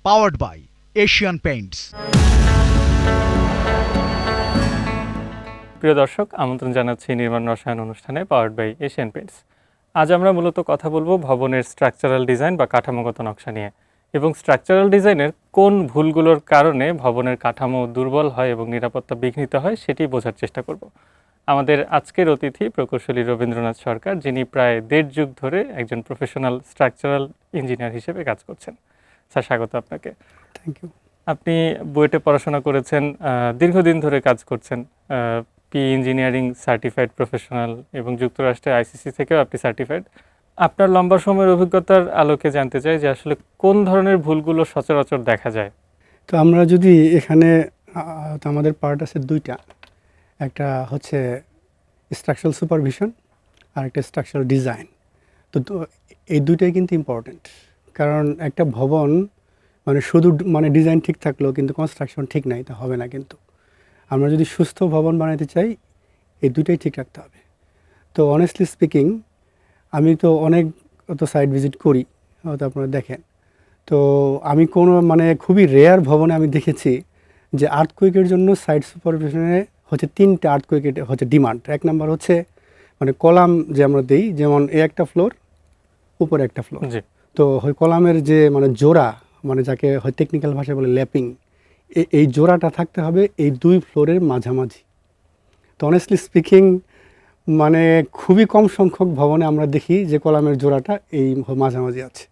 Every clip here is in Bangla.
powered by Asian Paints. প্রিয় দর্শক, আমন্ত্রণ জানাচ্ছি নির্মাণ রসায়ন অনুষ্ঠানে পাওয়ার্ড বাই এশিয়ান পেইন্টস। আজ আমরা মূলত কথা বলবো ভবনের স্ট্রাকচারাল ডিজাইন বা কাঠামোগত নকশা নিয়ে, এবং স্ট্রাকচারাল ডিজাইনের কোন ভুলগুলোর কারণে ভবনের কাঠামো দুর্বল হয় এবং নিরাপত্তা বিঘ্নিত হয় সেটি বোঝার চেষ্টা করব। আমাদের আজকের অতিথি প্রকৌশলী রবীন্দ্রনাথ সরকার, যিনি প্রায় 1.5 যুগ ধরে একজন প্রফেশনাল স্ট্রাকচারাল ইঞ্জিনিয়ার হিসেবে কাজ করছেন। স্যার, স্বাগত আপনাকে। Thank you. আপনি বুয়েটে পড়াশোনা করেছেন, দীর্ঘদিন ধরে কাজ করছেন, পি ইঞ্জিনিয়ারিং সার্টিফাইড প্রফেশনাল, এবং যুক্তরাষ্ট্রের আইসিসি থেকেও আপনি সার্টিফাইড। আপনার লম্বা সময়ের অভিজ্ঞতার আলোকে জানতে চাই যে আসলে কোন ধরনের ভুলগুলো সচরাচর দেখা যায়। তো আমরা যদি এখানে তো আমাদের পার্ট আছে দুইটা, একটা হচ্ছে স্ট্রাকচারাল সুপারভিশন আর একটা স্ট্রাকচারাল ডিজাইন। তো এই দুইটাই কিন্তু ইম্পর্ট্যান্ট, কারণ একটা ভবন শুধু ডিজাইন ঠিক থাকলেও কিন্তু কনস্ট্রাকশন ঠিক নাই, তা হবে না। কিন্তু আমরা যদি সুস্থ ভবন বানাতে চাই, এই দুইটাই ঠিক রাখতে হবে। তো অনেস্টলি স্পিকিং, আমি তো অনেক সাইট ভিজিট করি, হয়তো আপনারা দেখেন। তো আমি কোনো খুবই রেয়ার ভবনে আমি দেখেছি যে আর্থকুয়েকের জন্য সাইট সুপারভিশনে হচ্ছে 3টে আর্থকুয়েকের হচ্ছে ডিমান্ড। এক নাম্বার হচ্ছে কলাম যে আমরা দিই, যেমন একটা ফ্লোর উপরে একটা ফ্লোর, তো ওই কলামের যে জোড়া, যাকে হয় টেকনিক্যাল ভাষায় বলে ল্যাপিং, এই জোড়াটা থাকতে হবে এই দুই ফ্লোরের মাঝামাঝি। তো অনেস্টলি স্পিকিং খুবই কম সংখ্যক ভবনে আমরা দেখি যে কলামের জোড়াটা এই মাঝামাঝি আছে।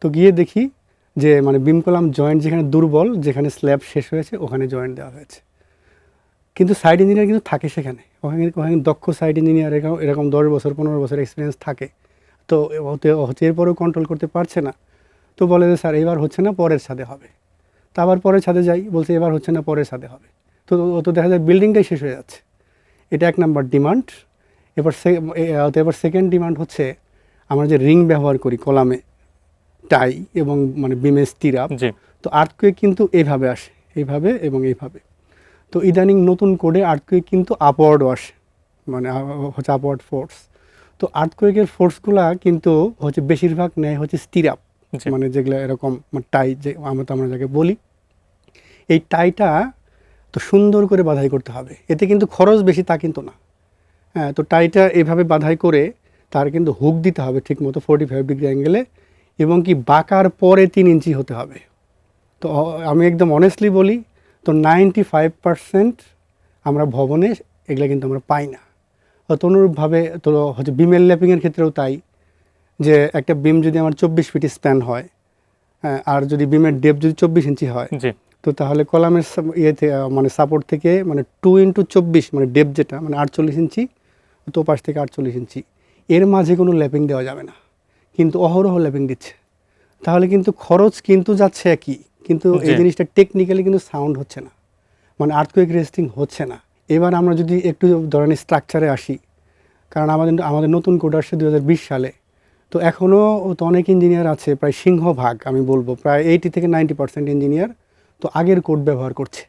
তো গিয়ে দেখি যে বিম কলাম জয়েন্ট যেখানে দুর্বল, যেখানে স্ল্যাব শেষ হয়েছে, ওখানে জয়েন্ট দেওয়া হয়েছে। কিন্তু সাইট ইঞ্জিনিয়ার কিন্তু থাকে সেখানে, ওখানে দক্ষ সাইট ইঞ্জিনিয়ার এরকম 10 বছর 15 বছর এক্সপিরিয়েন্স থাকে। তো হচ্ছে এরপরেও কন্ট্রোল করতে পারছে না। তো বলে যে স্যার এবার হচ্ছে না, পরের ছাদে হবে। তা আবার পরের ছাদে যাই, বলছে এবার হচ্ছে না, পরের ছাদে হবে। তো দেখা যায় বিল্ডিংটাই শেষ হয়ে যাচ্ছে। এটা এক নাম্বার ডিমান্ড। এবার সেকেন্ড ডিমান্ড হচ্ছে আমরা যে রিং ব্যবহার করি কলামে, টাই এবং বিমে স্টিরাপ। তো আর্থকুয়েক কিন্তু এইভাবে আসে, এইভাবে এবং এইভাবে। তো ইদানিং নতুন কোডে আর্থকুয়েক কিন্তু আপওয়ার্ডও আসে, হচ্ছে আপওয়ার্ড ফোর্স। তো আর্থকুয়েকের ফোর্সগুলা কিন্তু হচ্ছে বেশিরভাগ নেয় হচ্ছে স্টিরাপ, যেগুলো এরকম টাই যে আমরা যাকে বলি। এই টাইটা তো সুন্দর করে বাঁধাই করতে হবে, এতে কিন্তু খরচ বেশি তা কিন্তু না। হ্যাঁ, তো টাইটা এভাবে বাঁধাই করে তার কিন্তু হুক দিতে হবে ঠিক মতো 45 ডিগ্রি অ্যাঙ্গেলে, এবং কি বাঁকার পরে 3 ইঞ্চি হতে হবে। তো আমি একদম অনেস্টলি বলি, তো 95% আমরা ভবনে এগুলো কিন্তু আমরা পাই না। তো অনুরূপভাবে তো হচ্ছে বিমের ল্যাপিংয়ের ক্ষেত্রেও তাই, যে একটা বিম যদি আমার 24 ফিট স্প্যান হয়, আর যদি বিমের ডেপ যদি 24 ইঞ্চি হয়, তো তাহলে কলামের ইয়েতে সাপোর্ট থেকে 2x24 ডেপ যেটা 48 ইঞ্চি, তো পাশ থেকে 48 ইঞ্চি, এর মাঝে কোনো ল্যাপিং দেওয়া যাবে না। কিন্তু অহরহ ল্যাপিং দিচ্ছে, তাহলে কিন্তু খরচ কিন্তু যাচ্ছে একই, কিন্তু এই জিনিসটা টেকনিক্যালি কিন্তু সাউন্ড হচ্ছে না, আর্থকুয়েক রেজিস্টিং হচ্ছে না। এবার আমরা যদি একটু ধরনের স্ট্রাকচারে আসি, কারণ আমাদের নতুন কোড আসছে 2020 সালে। তো এখনও তো অনেক ইঞ্জিনিয়ার আছে, প্রায় সিংহভাগ আমি বলবো প্রায় 80 থেকে 90% ইঞ্জিনিয়ার তো আগের কোড ব্যবহার করছে,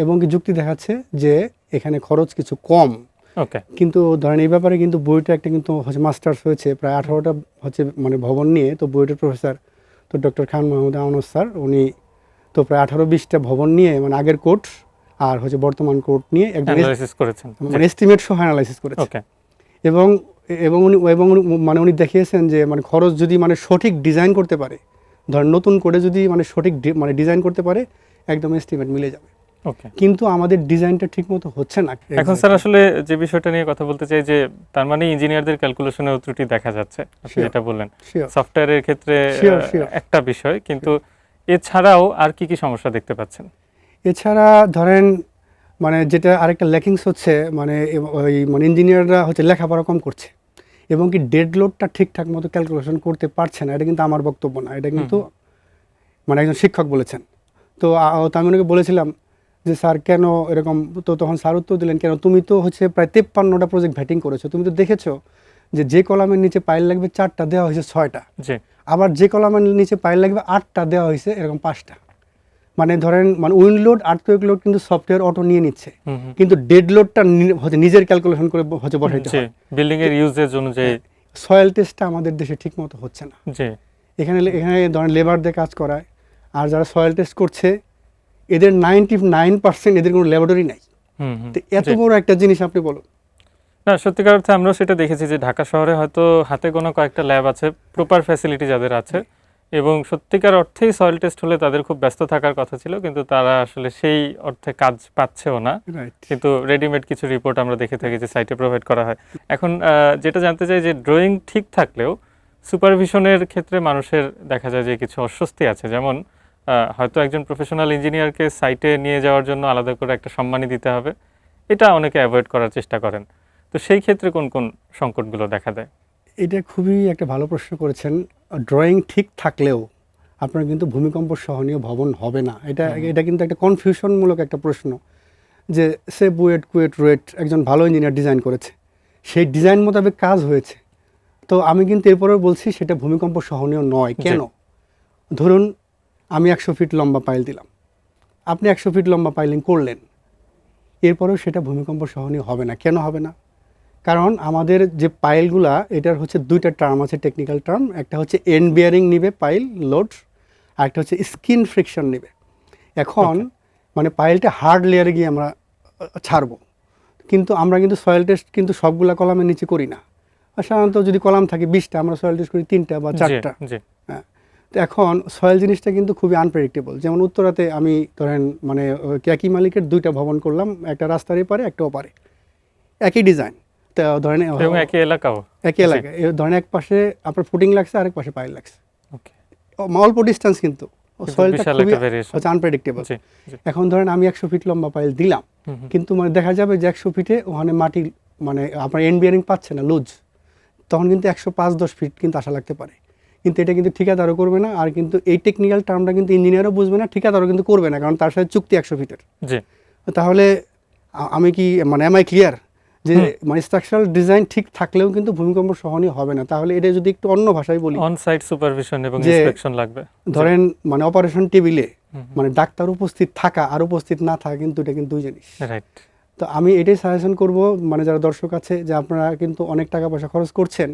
এবং কি যুক্তি দেখাচ্ছে যে এখানে খরচ কিছু কম। কিন্তু ধরেন এই ব্যাপারে কিন্তু বুয়েটে একটা কিন্তু হচ্ছে মাস্টার্স হয়েছে প্রায় 18টা হচ্ছে ভবন নিয়ে। তো বুয়েটের প্রফেসর তো ডক্টর খান মাহমুদ আনোয়ার স্যার, উনি তো প্রায় 18-20টা ভবন নিয়ে আগের কোড আর হচ্ছে বর্তমান কোড নিয়ে একদম এস্টিমেট সহ অ্যানালাইসিস করেছেন। এবং উনি দেখিয়েছেন যে খরচ যদি সঠিক ডিজাইন করতে পারে, ধরেন নতুন কোডে যদি সঠিক ডিজাইন করতে পারে, একদম এস্টিমেট মিলে যাবে। কিন্তু আমাদের ডিজাইনটা ঠিকমতো হচ্ছে না। এখন স্যার আসলে যে বিষয়টা নিয়ে কথা বলতে চাই, যে তার ইঞ্জিনিয়ারদের ক্যালকুলেশনে ত্রুটি দেখা যাচ্ছে, আপনি যেটা বললেন সফটওয়্যারের ক্ষেত্রে একটা বিষয়, কিন্তু এছাড়াও আর কি কি সমস্যা দেখতে পাচ্ছেন? এছাড়া ধরেন যেটা আরেকটা ল্যাকিংস হচ্ছে, ওই ইঞ্জিনিয়াররা হচ্ছে লেখাপড়া কম করছে, এবং কি ডেড লোডটা ঠিকঠাক মতো ক্যালকুলেশন করতে পারছে না। এটা কিন্তু আমার বক্তব্য না, এটা কিন্তু একজন শিক্ষক বলেছেন। তো আমি ওনাকে বলেছিলাম যে স্যার কেন এরকম, তো তখন স্যার উত্তর দিলেন, কেন তুমি তো হচ্ছে প্রায় 53টা প্রজেক্ট ভ্যাটিং করেছো, তুমি তো দেখেছো যে কলামের নিচে পাইল লাগবে 4টা, দেওয়া হয়েছে 6টা, আবার যে কলামের নিচে পাইল লাগবে 8টা, দেওয়া হয়েছে এরকম 5টা। ধরেন উইন্ড লোড, আর্থকুয়েক লোড কিন্তু সফটওয়্যার অটো নিয়ে নিচ্ছে, কিন্তু ডেড লোডটা হচ্ছে নিজের ক্যালকুলেশন করে হচ্ছে বসাইতে হয় বিল্ডিং এর ইউজেজ অনুযায়ী। সয়েল টেস্টটা আমাদের দেশে ঠিকমতো হচ্ছে না। এখানে ধরেন লেবার দিয়ে কাজ করায়, আর যারা সয়েল টেস্ট করছে এদের 99% এদের কোনো ল্যাবরেটরি নাই। তো এত বড় একটা জিনিস আপনি বলুন। না, সত্যিকার অর্থে আমরাও সেটা দেখেছি যে ঢাকা শহরে হয়তো হাতে গোনা কয়েকটা ল্যাব আছে, প্রপার ফ্যাসিলিটি যাদের আছে, এবং সত্যিকার অর্থেই সয়েল টেস্ট হলে তাদের খুব ব্যস্ত থাকার কথা ছিল, কিন্তু তারা আসলে সেই অর্থে কাজ পাচ্ছেও না। কিন্তু রেডিমেড কিছু রিপোর্ট আমরা দেখে থাকি যে সাইটে প্রোভাইড করা হয়। এখন যেটা জানতে চাই যে ড্রয়িং ঠিক থাকলেও সুপারভিশনের ক্ষেত্রে মানুষের দেখা যায় যে কিছু অস্বস্তি আছে, যেমন হয়তো একজন প্রফেশনাল ইঞ্জিনিয়ারকে সাইটে নিয়ে যাওয়ার জন্য আলাদা করে একটা সম্মানী দিতে হবে, এটা অনেকে অ্যাভয়েড করার চেষ্টা করেন। তো সেই ক্ষেত্রে কোন কোন সংকটগুলো দেখা দেয়? এটা খুবই একটা ভালো প্রশ্ন করেছেন। ড্রয়িং ঠিক থাকলেও আপনার কিন্তু ভূমিকম্প সহনীয় ভবন হবে না, এটা কিন্তু একটা কনফিউশনমূলক একটা প্রশ্ন। যে সে বুয়েট কুয়েট রুয়েট একজন ভালো ইঞ্জিনিয়ার ডিজাইন করেছে, সেই ডিজাইন মোতাবেক কাজ হয়েছে, তো আমি কিন্তু এরপরেও বলছি সেটা ভূমিকম্প সহনীয় নয়। কেন? ধরুন আমি 100 ফিট লম্বা পাইল দিলাম, আপনি 100 ফিট লম্বা পাইলিং করলেন, এরপরেও সেটা ভূমিকম্প সহনীয় হবে না। কেন হবে না? কারণ আমাদের যে পাইলগুলা, এটার হচ্ছে দুইটা টার্ম আছে, টেকনিক্যাল টার্ম। একটা হচ্ছে এন্ড বিয়ারিং নিবে পাইল লোড, আর একটা হচ্ছে স্কিন ফ্রিকশন নিবে। এখন মানে পাইলটা হার্ড লেয়ারে গিয়ে আমরা ছাড়বো, কিন্তু আমরা কিন্তু সয়েল টেস্ট কিন্তু সবগুলা কলামের নিচে করি না। আর সাধারণত যদি কলাম থাকে 20টা, আমরা সয়েল টেস্ট করি 3টা বা 4টা। হ্যাঁ, তো এখন সয়েল জিনিসটা কিন্তু খুবই আনপ্রেডিক্টেবল। যেমন উত্তরাতে আমি ধরেন মানে একই মালিকের 2টা ভবন করলাম, একটা রাস্তার এপারে একটা ওপারে, একই ডিজাইন, তো ধরেন একই এলাকায় ধরেন এক পাশে আপনার ফুটিং লাগছে, আরেক পাশে পাইল লাগছে, অল্প ডিস্টেন্স, কিন্তু সয়েলটা খুবই আনপ্রেডিক্টেবল। এখন ধরেন আমি 100 ফিট লম্বা পাইল দিলাম, কিন্তু মানে দেখা যাবে যে 100 ফিটে ওখানে মাটি মানে আপনার এন্ড বিয়ারিং পাচ্ছে না, লুজ, তখন কিন্তু 105-10 ফিট কিন্তু আশা লাগতে পারে। কিন্তু এটা কিন্তু ঠিকাদারও করবে না, আর কিন্তু এই টেকনিক্যাল টার্মটা কিন্তু ইঞ্জিনিয়ারও বুঝবে না, ঠিকাদারও কিন্তু করবে না, কারণ তার সাথে চুক্তি 100 ফিটের। তাহলে আমি কি মানে এম আই ক্লিয়ার যে মানে স্ট্রাকচারাল ডিজাইন ঠিক থাকলেও কিন্তু ভূমিকম্প সহনীয় হবে না? তাহলে এটা যদি একটু অন্য ভাষায় বলি, অন সাইট সুপারভিশন এবং ইন্সপেকশন লাগবে। ধরেন মানে অপারেশন টেবিলে মানে ডাক্তার উপস্থিত থাকা আর উপস্থিত না থাকা কিন্তু এটা কিন্তু দুই জিনিস। রাইট। তো আমি এটাই সাজেশন করব মানে যারা দর্শক আছে, যে আপনারা কিন্তু অনেক টাকা পয়সা খরচ করছেন,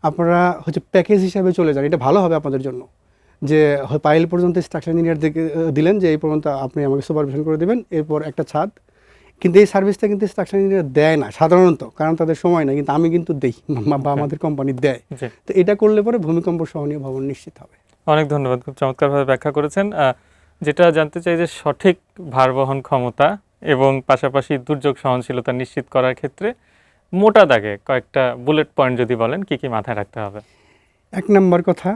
আপনারা হচ্ছে প্যাকেজ হিসাবে চলে যান, এটা ভালো হবে আপনাদের জন্য। যে পাইল পর্যন্ত স্ট্রাকচার ইঞ্জিনিয়ার দিলেন যে এই পর্যন্ত আপনি আমাকে সুপারভিশন করে দেবেন, এরপর একটা ছাদ। কিন্তু এই সার্ভিসটা কিন্তু স্ট্রাকচার ইঞ্জিনিয়ার দেয় না সাধারণত, কারণ তাদের সময় নেই, কিন্তু আমি কিন্তু দেই বা আমাদের কোম্পানি দেয়। তো এটা করলে পরে ভূমিকম্প সহনীয় ভবন নিশ্চিত হবে। অনেক ধন্যবাদ, খুব চমৎকারভাবে ব্যাখ্যা করেছেন। যেটা জানতে চাই যে সঠিক ভার বহন ক্ষমতা এবং পাশাপাশি দুর্যোগ সহনশীলতা নিশ্চিত করার ক্ষেত্রে মোটা দাগে কয়েকটা বুলেট পয়েন্ট যদি বলেন, কি কি মাথায় রাখতে হবে? 1 নম্বর কথা,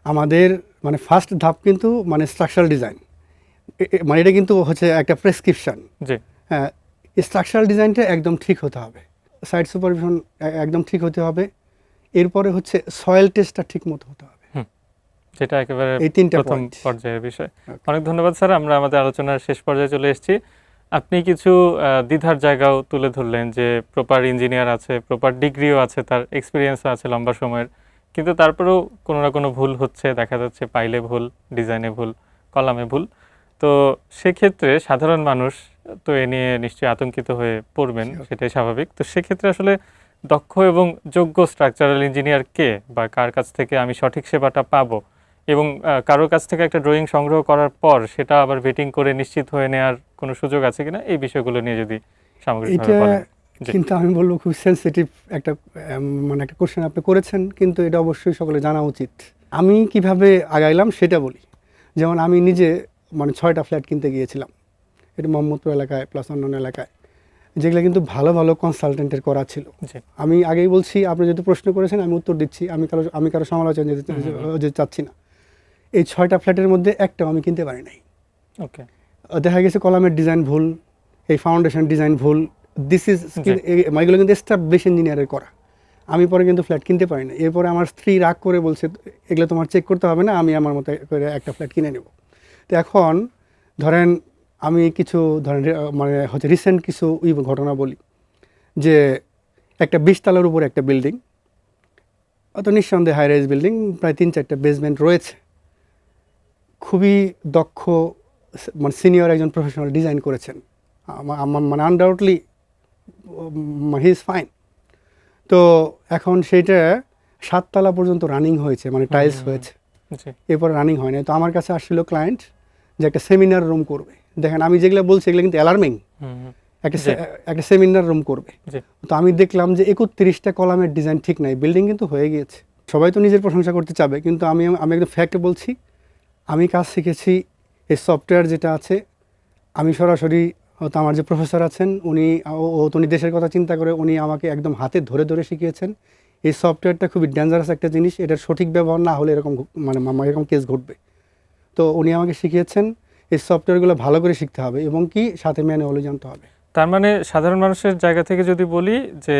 আমাদের মানে ফার্স্ট ধাপ কিন্তু মানে স্ট্রাকচারাল ডিজাইন, মানে এটা কিন্তু হচ্ছে একটা প্রেসক্রিপশন। জি হ্যাঁ, স্ট্রাকচারাল ডিজাইনটা একদম ঠিক হতে হবে, সাইট সুপারভিশন একদম ঠিক হতে হবে, এরপরে হচ্ছে সয়েল টেস্টটা ঠিক মতো হতে হবে, যেটা একেবারে প্রথম পর্যায়ের বিষয়। অনেক ধন্যবাদ স্যার, আমরা আমাদের আলোচনার শেষ পর্যায়ে চলে এসেছি। আপনি কিছু দ্বিধার জায়গাও তুলে ধরলেন, যে প্রপার ইঞ্জিনিয়ার আছে, প্রপার ডিগ্রিও আছে, তার এক্সপিরিয়েন্সও আছে লম্বা সময়ের, কিন্তু তারপরেও কোনো না কোনো ভুল হচ্ছে, দেখা যাচ্ছে পাইলে ভুল, ডিজাইনে ভুল, কলামে ভুল। তো সেক্ষেত্রে সাধারণ মানুষ তো এ নিয়ে নিশ্চয়ই আতঙ্কিত হয়ে পড়বেন, সেটাই স্বাভাবিক। তো সেক্ষেত্রে আসলে দক্ষ এবং যোগ্য স্ট্রাকচারাল ইঞ্জিনিয়ার কে, বা কার কাছ থেকে আমি সঠিক সেবাটা পাবো, এবং কারোর কাছ থেকে একটা ড্রয়িং সংগ্রহ করার পর সেটা আবার ভেটিং করে নিশ্চিত হয়ে নেওয়ার কোনো সুযোগ আছে কিনা, এই বিষয়গুলো নিয়ে যদি সামগ্রিকভাবে বলেন। কিন্তু আমি বলবো খুব সেন্সিটিভ একটা মানে একটা কোশ্চেন আপনি করেছেন, কিন্তু এটা অবশ্যই সকলে জানা উচিত। আমি কিভাবে আগাইলাম সেটা বলি। যেমন আমি নিজে মানে 6টা ফ্ল্যাট কিনতে গিয়েছিলাম, এটা মোহাম্মদপুর এলাকায় প্লাস অন্যান্য এলাকায়, যেগুলো কিন্তু ভালো ভালো কনসালটেন্টের করা ছিল। আমি আগেই বলছি, আপনি যেহেতু প্রশ্ন করেছেন আমি উত্তর দিচ্ছি, আমি কারো সমালোচনা যেতে চাচ্ছি না। এই 6টা ফ্ল্যাটের মধ্যে একটাও আমি কিনতে পারি নাই। ওকে, দেখা গেছে কলামের ডিজাইন ভুল, এই ফাউন্ডেশন ডিজাইন ভুল, এগুলো কিন্তু এস্টাবলিশ ইঞ্জিনিয়ারের করা। আমি পরে কিন্তু ফ্ল্যাট কিনতে পারি না। এরপরে আমার স্ত্রী রাগ করে বলছে, এগুলো তোমার চেক করতে হবে না, আমি আমার মতো করে একটা ফ্ল্যাট কিনে নেব। তো এখন ধরেন আমি কিছু ধরেন মানে হচ্ছে রিসেন্ট কিছু ঘটনা বলি, যে একটা 20 তলার উপরে একটা বিল্ডিং, অত নিঃসন্দেহে হাই রাইজ বিল্ডিং, প্রায় 3-4টা বেসমেন্ট রয়েছে, খুবই দক্ষ মানে সিনিয়র একজন প্রফেশনাল ডিজাইন করেছেন, মানে আনডাউটলি হি ইজ ফাইন। তো এখন সেইটা 7 তলা পর্যন্ত রানিং হয়েছে, মানে টাইলস হয়েছে, জি এরপরে রানিং হয় না। তো আমার কাছে আসছিল ক্লায়েন্ট যে একটা সেমিনার রুম করবে। দেখেন আমি যেগুলো বলছি এগুলো কিন্তু অ্যালার্মিং। হুম হুম, একটা জি। একটা সেমিনার রুম করবে। জি তো আমি দেখলাম যে 31টা কলামের ডিজাইন ঠিক নাই, বিল্ডিং কিন্তু হয়ে গিয়েছে। সবাই তো নিজের প্রশংসা করতে চাবে, কিন্তু আমি আমি একদম ফ্যাক্ট বলছি, আমি কাজ শিখেছি এই সফটওয়্যার যেটা আছে। আমি সরাসরি হয়তো আমার যে প্রফেসর আছেন উনি দেশের কথা চিন্তা করে উনি আমাকে একদম হাতে ধরে ধরে শিখিয়েছেন। এই সফটওয়্যারটা খুবই ডেঞ্জারাস একটা জিনিস, এটার সঠিক ব্যবহার না হলে এরকম এরকম কেস ঘটবে। তো উনি আমাকে শিখিয়েছেন এই সফটওয়্যারগুলো ভালো করে শিখতে হবে এবং কি সাথে ম্যানুয়ালি জানতে হবে। তার মানে সাধারণ মানুষের জায়গা থেকে যদি বলি যে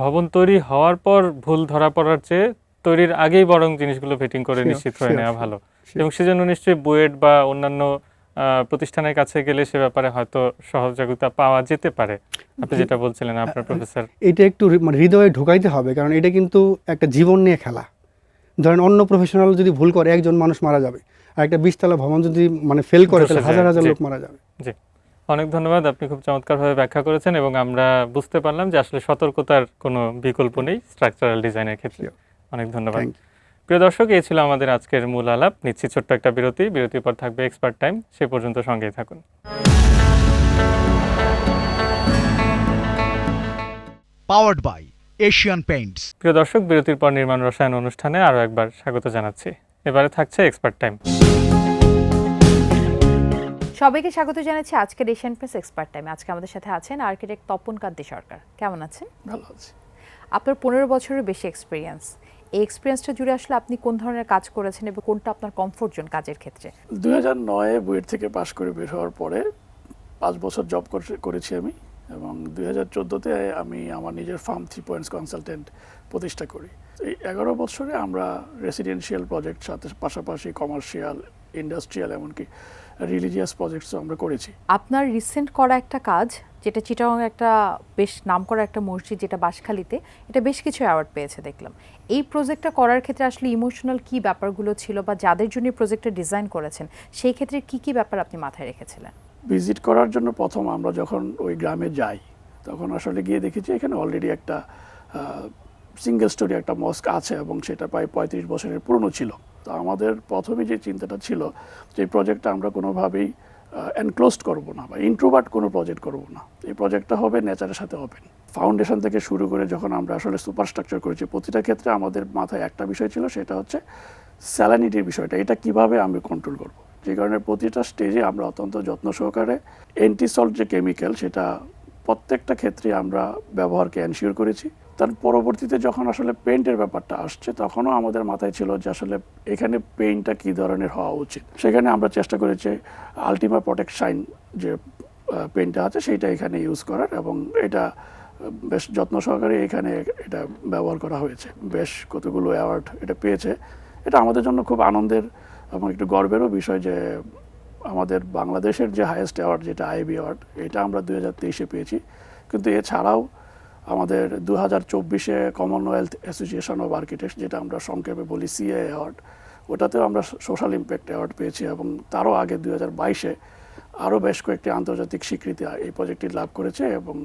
ভবন তৈরি হওয়ার পর ভুল ধরা পড়ার চেয়ে তৈরির আগেই বরং জিনিসগুলো ভেটিং করে Sure, নিশ্চিত হয়ে sure, নেওয়া sure, ভালো। sure. এবং সেজন্য নিশ্চয়ই বুয়েট বা অন্যান্য প্রতিষ্ঠানের কাছে গেলে সে ব্যাপারে হয়তো সহযোগিতা পাওয়া যেতে পারে। আপনি যেটা বলছিলেন আপনার প্রফেসর। এটা একটু হৃদয়ে ঢোকাইতে হবে, কারণ এটা কিন্তু একটা জীবন নিয়ে খেলা। ধরেন অন্য প্রফেশনাল যদি ভুল করে একজন মানুষ মারা যাবে, আর একটা 20 তলা ভবন যদি ফেল করে তাহলে হাজার হাজার লোক মারা যাবে। জি, অনেক ধন্যবাদ। আপনি খুব চমৎকারভাবে ব্যাখ্যা করেছেন এবং আমরা বুঝতে পারলাম যে আসলে সতর্কতার কোনো বিকল্প নেই স্ট্রাকচারাল ডিজাইনের ক্ষেত্রে। অনেক ধন্যবাদ। Thank you. প্রিয় দর্শক, এই ছিল আমাদের আজকের মূল আলাপ। নিচ্ছি ছোট্ট একটা বিরতি। বিরতির পর থাকবে এক্সপার্ট টাইম। সে পর্যন্ত সঙ্গেই থাকুন। Powered by Asian Paints. প্রিয় দর্শক, বিরতির পর নির্মাণ রসায়ন অনুষ্ঠানে আরও একবার স্বাগত জানাচ্ছি। এবারে থাকছে এক্সপার্ট টাইম। সবাইকে স্বাগত জানাচ্ছি আজকের এশিয়ান পেন্টস এক্সপার্ট টাইমে। আজকে আমাদের সাথে আছেন আর্কিটেক্ট তপন কান্তি সরকার। কেমন আছেন? ভালো আছি। আপনার 15 বছরের বেশি এক্সপিরিয়েন্স। এই এক্সপিরিয়েন্সটা জুড়ে আসলে আপনি কোন ধরনের কাজ করেছেন এবং কোনটা আপনার কমফোর্ট জোন কাজের ক্ষেত্রে? 2009-এ বুয়েট থেকে পাশ করে বের হওয়ার পরে 5 বছর জব করেছি আমি, এবং 2014-তে আমি আমার নিজের ফার্ম 3 পয়েন্টস কনসালটেন্ট প্রতিষ্ঠা করি। এই 11 বছরে আমরা রেসিডেন্সিয়াল প্রজেক্ট সাথে পাশাপাশি কমার্শিয়াল, ইন্ডাস্ট্রিয়াল, এমনকি রিলিজিয়াস প্রজেক্টসও আমরা করেছি। আপনার রিসেন্ট করা একটা কাজ, যেটা চিটাগং একটা বেশ নামকরা একটা মসজিদ, যেটা বাঁশখালীতে, এটা বেশ কিছু অ্যাওয়ার্ড পেয়েছে দেখলাম। এই প্রজেক্টটা করার ক্ষেত্রে আসলে ইমোশনাল কি ব্যাপারগুলো ছিল, বা যাদের জন্য প্রজেক্টটা ডিজাইন করেছেন সেই ক্ষেত্রে কি কি ব্যাপার আপনি মাথায় রেখেছিলেন? ভিজিট করার জন্য প্রথম আমরা যখন ওই গ্রামে যাই, তখন আসলে গিয়ে দেখেছি এখানে অলরেডি একটা সিঙ্গেল স্টোরি একটা মস্ক আছে, এবং সেটা প্রায় 35 বছরের পুরনো ছিল। তো আমাদের প্রথমে যে চিন্তাটা ছিল যে এই প্রজেক্টটা আমরা কোনোভাবেই এনক্লোজড করব না বা ইন্ট্রোভার্ট কোনো প্রজেক্ট করব না। এই প্রজেক্টটা হবে নেচারের সাথে ওপেন। ফাউন্ডেশন থেকে শুরু করে যখন আমরা আসলে সুপারস্ট্রাকচার করেছি, প্রতিটা ক্ষেত্রে আমাদের মাথায় একটা বিষয় ছিল, সেটা হচ্ছে স্যালানিটির বিষয়টা। এটা কিভাবে আমি কন্ট্রোল করব, যে কারণে প্রতিটা স্টেজে আমরা অত্যন্ত যত্ন সহকারে অ্যান্টিসল্ট যে কেমিক্যাল, সেটা প্রত্যেকটা ক্ষেত্রে আমরা ব্যবহারকে এনশিওর করেছি। তার পরবর্তীতে যখন আসলে পেইন্টের ব্যাপারটা আসছে, তখনও আমাদের মাথায় ছিল যে আসলে এখানে পেইন্টটা কী ধরনের হওয়া উচিত। সেখানে আমরা চেষ্টা করেছি আলটিমা প্রোটেক্ট শাইন যে পেইন্টটা আছে সেইটা এখানে ইউজ করার, এবং এটা বেশ যত্ন সহকারে এখানে এটা ব্যবহার করা হয়েছে। বেশ কতগুলো অ্যাওয়ার্ড এটা পেয়েছে। এটা আমাদের জন্য খুব আনন্দের এবং একটু গর্বেরও বিষয় যে আমাদের বাংলাদেশের যে হাইয়েস্ট অ্যাওয়ার্ড, যেটা আইবি অ্যাওয়ার্ড, এটা আমরা 2023-এ পেয়েছি। কিন্তু এছাড়াও আমাদের 2024-এ কমনওয়েলথ অ্যাসোসিয়েশন অফ আর্কিটেক্টস, যেটা আমরা সংক্ষেপে বলি সিএ অ্যাওয়ার্ড, ওটাতেও আমরা সোশ্যাল ইম্প্যাক্ট অ্যাওয়ার্ড পেয়েছি। এবং তারও আগে 2022-এ আরও বেশ কয়েকটি আন্তর্জাতিক স্বীকৃতি এই প্রজেক্টটি লাভ করেছে, এবং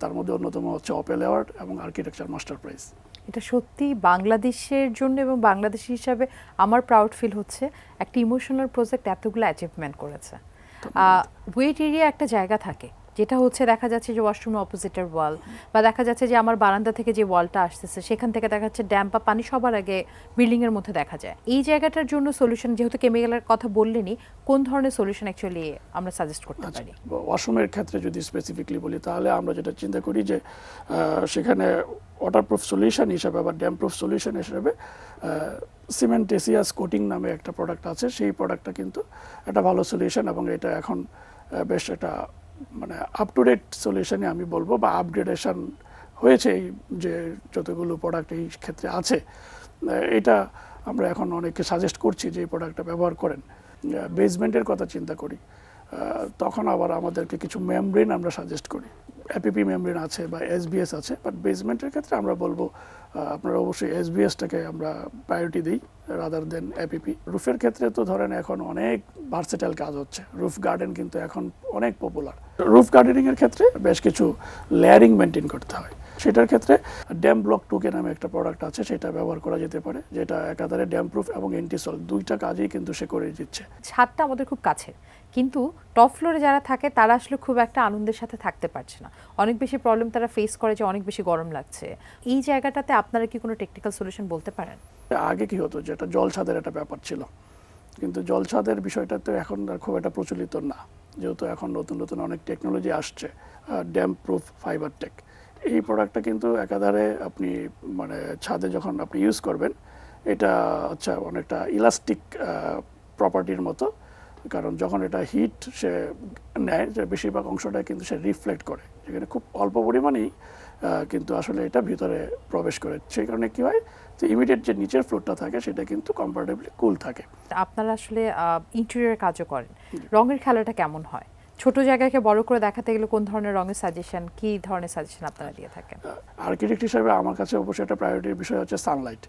তার মধ্যে অন্যতম হচ্ছে অপেল অ্যাওয়ার্ড এবং আর্কিটেকচার মাস্টার প্রাইজ। এটা সত্যি বাংলাদেশের জন্য এবং বাংলাদেশি হিসাবে আমার প্রাউড ফিল হচ্ছে, একটা ইমোশনাল প্রজেক্ট এতগুলো অ্যাচিভমেন্ট করেছে। বুয়েট এরিয়া একটা জায়গা থাকে যেটা হচ্ছে দেখা যাচ্ছে যে ওয়াশরুমের অপোজিটের ওয়াল, বা দেখা যাচ্ছে যে আমার বারান্দা থেকে যে ওয়ালটা আসতেছে সেখান থেকে দেখা যাচ্ছে ড্যাম বা পানি সবার আগে বিল্ডিংয়ের মধ্যে দেখা যায়। এই জায়গাটার জন্য সলিউশন, যেহেতু কেমিক্যালের কথা বললেনি, কোন ধরনের সলিউশন অ্যাকচুয়ালি আমরা সাজেস্ট করতে পারি? ওয়াশরুমের ক্ষেত্রে যদি স্পেসিফিকলি বলি, তাহলে আমরা যেটা চিন্তা করি যে সেখানে ওয়াটারপ্রুফ সলিউশন হিসাবে বা ড্যামপ্রুফ সলিউশন হিসাবে সিমেন্টেসিয়াস কোটিং নামে একটা প্রোডাক্ট আছে। সেই প্রোডাক্টটা কিন্তু একটা ভালো সলিউশন, এবং এটা এখন বেশ একটা আপ টু ডেট সলিউশনে আমি বলবো, বা আপগ্রেডেশন হয়েছে এই যে যতগুলো প্রোডাক্ট এই ক্ষেত্রে আছে। এটা আমরা এখন অনেককে সাজেস্ট করছি যে এই প্রোডাক্টটা ব্যবহার করেন। বেসমেন্টের কথা চিন্তা করি, তখন আবার আমাদেরকে কিছু মেমব্রেন আমরা সাজেস্ট করি। এপিপি মেমব্রেন আছে বা এসবিএস আছে, বাট বেসমেন্টের ক্ষেত্রে আমরা বলবো আপনারা অবশ্যই এসবিএসটাকে আমরা প্রায়োরিটি দিই রাদার দেন এপিপি। রুফের ক্ষেত্রে তো ধরেন এখন অনেক ভার্সেটাইল কাজ হচ্ছে। রুফ গার্ডেন কিন্তু এখন অনেক পপুলার। রুফ গার্ডেনিংয়ের ক্ষেত্রে বেশ কিছু লেয়ারিং মেনটেন করতে হয়। সেটার ক্ষেত্রে ড্যাম ব্লক টুকে নামে একটা প্রোডাক্ট আছে, সেটা ব্যবহার করা যেতে পারে, যেটা একাধারে ড্যাম প্রুফ এবং অ্যান্টিসল দুইটা কাজেই কিন্তু সে করে দিচ্ছে। ছাদটা আমাদের খুব কাছের, কিন্তু টপ ফ্লোরে যারা থাকে তারা আসলে খুব একটা আনন্দের সাথে থাকতে পারছে না। অনেক বেশি প্রবলেম তারা ফেস করে যে অনেক বেশি গরম লাগছে। এই জায়গাটাতে আপনারা কি কোনো টেকনিক্যাল সলিউশন বলতে পারেন? আগে কি হতো, যেটা জল ছাদের একটা ব্যাপার ছিল, কিন্তু জল ছাদের বিষয়টা তো এখন আর খুব একটা প্রচলিত না, যেহেতু এখন নতুন নতুন অনেক টেকনোলজি আসছে। ড্যাম প্রুফ ফাইবার টেক এই প্রোডাক্টটা কিন্তু একাধারে আপনি মানে ছাদে যখন আপনি ইউজ করবেন, এটা হচ্ছে অনেকটা ইলাস্টিক প্রপার্টির মতো, কারণ যখন এটা হিট সে নেয়, যে বেশিরভাগ অংশটা কিন্তু সে রিফ্লেক্ট করে, যেখানে খুব অল্প পরিমাণেই কিন্তু আসলে এটা ভিতরে প্রবেশ করে। সেই কারণে কী হয়, যে ইমিডিয়েট যে নিচের ফ্লোরটা থাকে সেটা কিন্তু কম্পারেটিভলি কুল থাকে। আপনারা আসলে ইন্টেরিয়র কাজও করেন, রঙের খেলাটা কেমন হয়? ছোট জায়গাকে বড় করে দেখাতে গেলে কোন ধরনের রঙের সাজেশন, কি ধরনের সাজেশন আপনারা দিয়ে থাকেন? আর্কিটেক্ট হিসাবে আমার কাছে অবশ্যই একটা প্রায়োরিটির বিষয় হচ্ছে সানলাইট।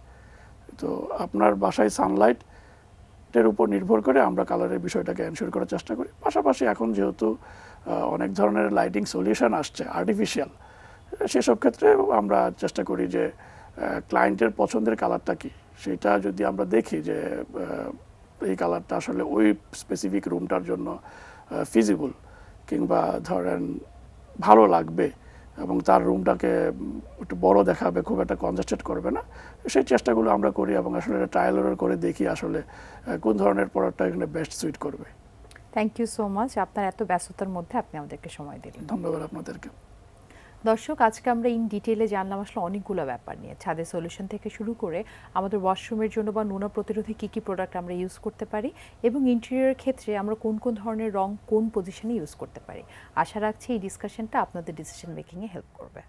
তো আপনার বাসায় সানলাইটের উপর নির্ভর করে আমরা কালারের বিষয়টাকে এনশিওর করার চেষ্টা করি। পাশাপাশি এখন যেহেতু অনেক ধরনের লাইটিং সলিউশন আসছে আর্টিফিশিয়াল, সেসব ক্ষেত্রে আমরা চেষ্টা করি যে ক্লায়েন্টের পছন্দের কালারটা কি, সেটা যদি আমরা দেখি যে এই কালারটা আসলে ওই স্পেসিফিক রুমটার জন্য ফিজিবল কিংবা ধরেন ভালো লাগবে এবং তার রুমটাকে একটু বড় দেখাবে, খুব একটা কনজেস্টেড করবে না, সেই চেষ্টাগুলো আমরা করি এবং আসলে এটা ট্রায়াল এরর করে দেখি আসলে কোন ধরনের প্রোডাক্টটা এখানে বেস্ট সুইট করবে। থ্যাংক ইউ সো মাচ, আপনার এত ব্যস্ততার মধ্যে আপনি আমাদেরকে সময় দিলেন। ধন্যবাদ আপনাদেরকে। দর্শক, আজকে আমরা ইন ডিটেইলে জানলাম আসলে অনেকগুলো ব্যাপার নিয়ে, ছাদের সলিউশন থেকে শুরু করে আমাদের ওয়াশরুমের জন্য বা নোনা প্রতিরোধে কী কী প্রোডাক্ট আমরা ইউজ করতে পারি, এবং ইন্টেরিয়রের ক্ষেত্রে আমরা কোন কোন ধরনের রং কোন পজিশনে ইউজ করতে পারি। আশা রাখছি এই ডিসকাশনটা আপনাদের ডিসিশন মেকিংয়ে হেল্প করবে।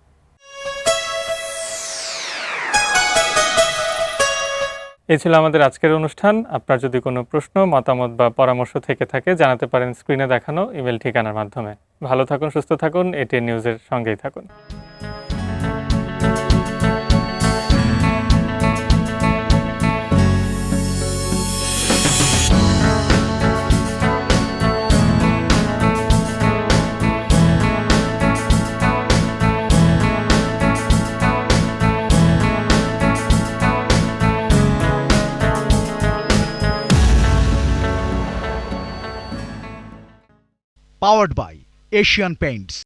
এই ছিল আমাদের আজকের অনুষ্ঠান। আপনার যদি কোনো প্রশ্ন, মতামত বা পরামর্শ থেকে থাকে জানাতে পারেন স্ক্রিনে দেখানো ইমেল ঠিকানার মাধ্যমে। ভালো থাকুন, সুস্থ থাকুন, এটিএন নিউজের সঙ্গেই থাকুন। Powered by Asian Paints.